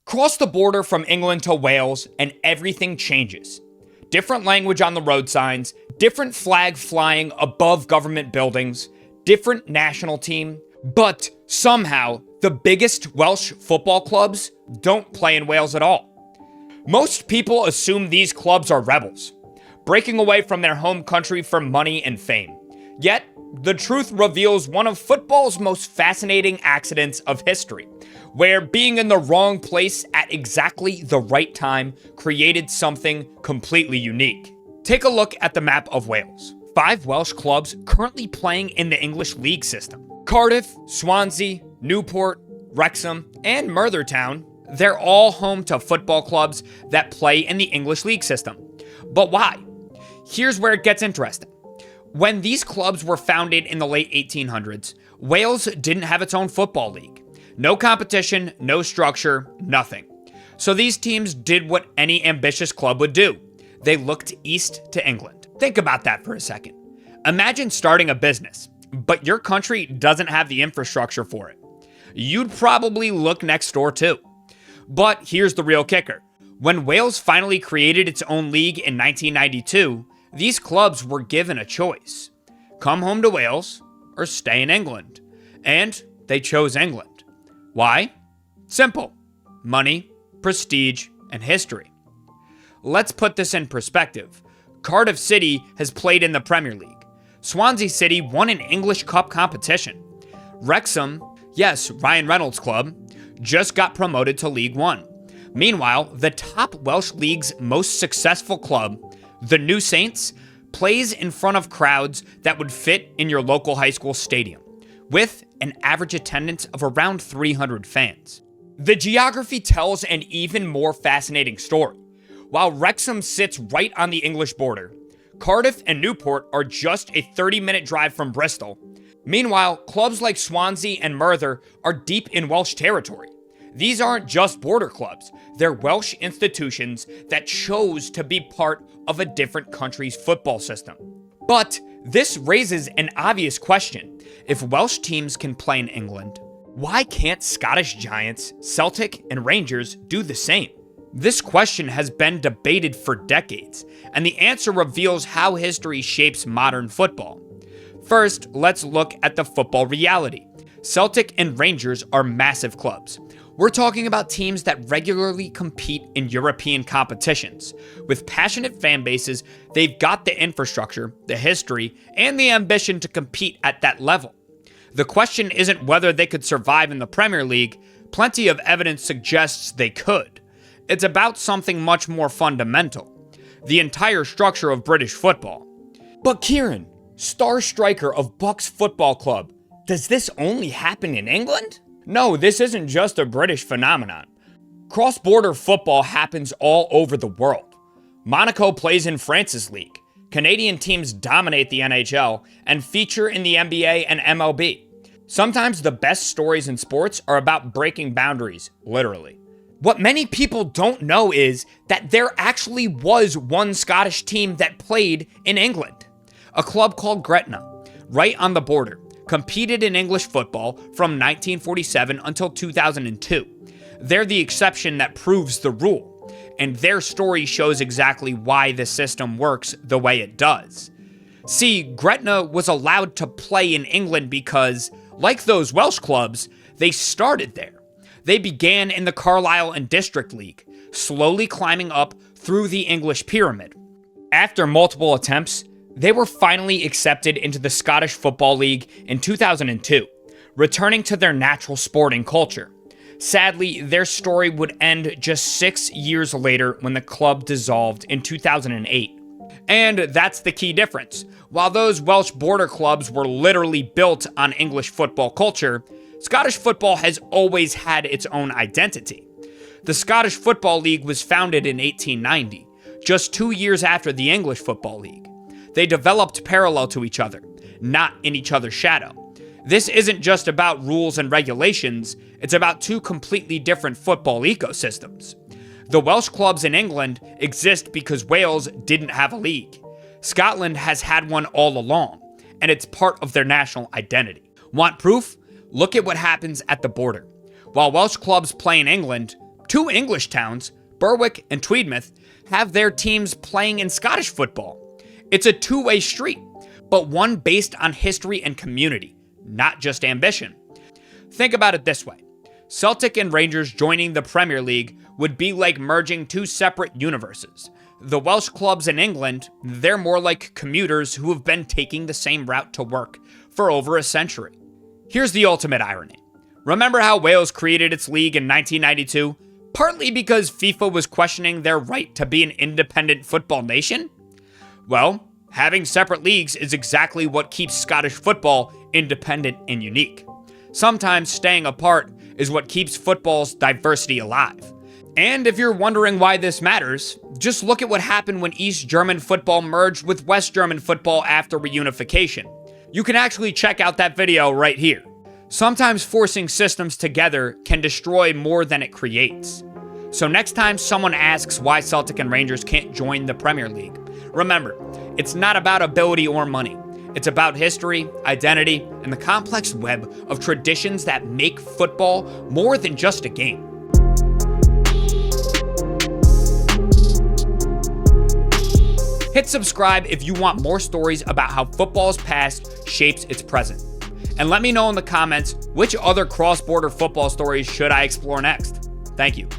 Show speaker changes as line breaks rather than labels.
Cross the border from England to Wales and everything changes. Different language on the road signs, different flag flying above government buildings, different national team, but somehow the biggest Welsh football clubs don't play in Wales at all. Most people assume these clubs are rebels, breaking away from their home country for money and fame. Yet, the truth reveals one of football's most fascinating accidents of history, where being in the wrong place at exactly the right time created something completely unique. Take a look at the map of Wales. 5 Welsh clubs currently playing in the English league system. Cardiff, Swansea, Newport, Wrexham, and Merthyr, they're all home to football clubs that play in the English league system. But why? Here's where it gets interesting. When these clubs were founded in the late 1800s, Wales didn't have its own football league. No competition, no structure, nothing. So these teams did what any ambitious club would do. They looked east to England. Think about that for a second. Imagine starting a business, but your country doesn't have the infrastructure for it. You'd probably look next door too. But here's the real kicker. When Wales finally created its own league in 1992, these clubs were given a choice. Come home to Wales or stay in England. And they chose England. Why? Simple. Money, prestige, and history. Let's put this in perspective. Cardiff City has played in the Premier League. Swansea City won an English Cup competition. Wrexham, yes, Ryan Reynolds' club, just got promoted to League One. Meanwhile, the top Welsh League's most successful club, the New Saints, plays in front of crowds that would fit in your local high school stadium, with an average attendance of around 300 fans. The geography tells an even more fascinating story. While Wrexham sits right on the English border, Cardiff and Newport are just a 30-minute drive from Bristol. Meanwhile, clubs like Swansea and Merthyr are deep in Welsh territory. These aren't just border clubs, they're Welsh institutions that chose to be part of a different country's football system. But this raises an obvious question. If Welsh teams can play in England, why can't Scottish giants, Celtic and Rangers do the same? This question has been debated for decades, and the answer reveals how history shapes modern football. First, let's look at the football reality. Celtic and Rangers are massive clubs. We're talking about teams that regularly compete in European competitions. With passionate fan bases, they've got the infrastructure, the history, and the ambition to compete at that level. The question isn't whether they could survive in the Premier League. Plenty of evidence suggests they could. It's about something much more fundamental: the entire structure of British football. But Kieran, star striker of Bucks Football Club, does this only happen in England? No, this isn't just a British phenomenon. Cross-border football happens all over the world. Monaco plays in France's league. Canadian teams dominate the NHL and feature in the NBA and MLB. Sometimes the best stories in sports are about breaking boundaries, literally. What many people don't know is that there actually was one Scottish team that played in England. A club called Gretna, right on the border, competed in English football from 1947 until 2002. They're the exception that proves the rule, and their story shows exactly why the system works the way it does. See, Gretna was allowed to play in England because, like those Welsh clubs, they started there. They began in the Carlisle and District League, slowly climbing up through the English pyramid. After multiple attempts, they were finally accepted into the Scottish Football League in 2002, returning to their natural sporting culture. Sadly, their story would end just 6 years later when the club dissolved in 2008. And that's the key difference. While those Welsh border clubs were literally built on English football culture, Scottish football has always had its own identity. The Scottish Football League was founded in 1890, just 2 years after the English Football League. They developed parallel to each other, not in each other's shadow. This isn't just about rules and regulations, it's about two completely different football ecosystems. The Welsh clubs in England exist because Wales didn't have a league. Scotland has had one all along, and it's part of their national identity. Want proof? Look at what happens at the border. While Welsh clubs play in England, Two English towns, Berwick and Tweedmouth, have their teams playing in Scottish football. It's a two-way street, but one based on history and community, not just ambition. Think about it this way. Celtic and Rangers joining the Premier League would be like merging two separate universes. The Welsh clubs in England, they're more like commuters who have been taking the same route to work for over a century. Here's the ultimate irony. Remember how Wales created its league in 1992? Partly because FIFA was questioning their right to be an independent football nation? Well, having separate leagues is exactly what keeps Scottish football independent and unique. Sometimes staying apart is what keeps football's diversity alive. And if you're wondering why this matters, just look at what happened when East German football merged with West German football after reunification. You can actually check out that video right here. Sometimes forcing systems together can destroy more than it creates. So next time someone asks why Celtic and Rangers can't join the Premier League, remember, it's not about ability or money. It's about history, identity, and the complex web of traditions that make football more than just a game. Hit subscribe if you want more stories about how football's past shapes its present. And let me know in the comments which other cross-border football stories should I explore next. Thank you.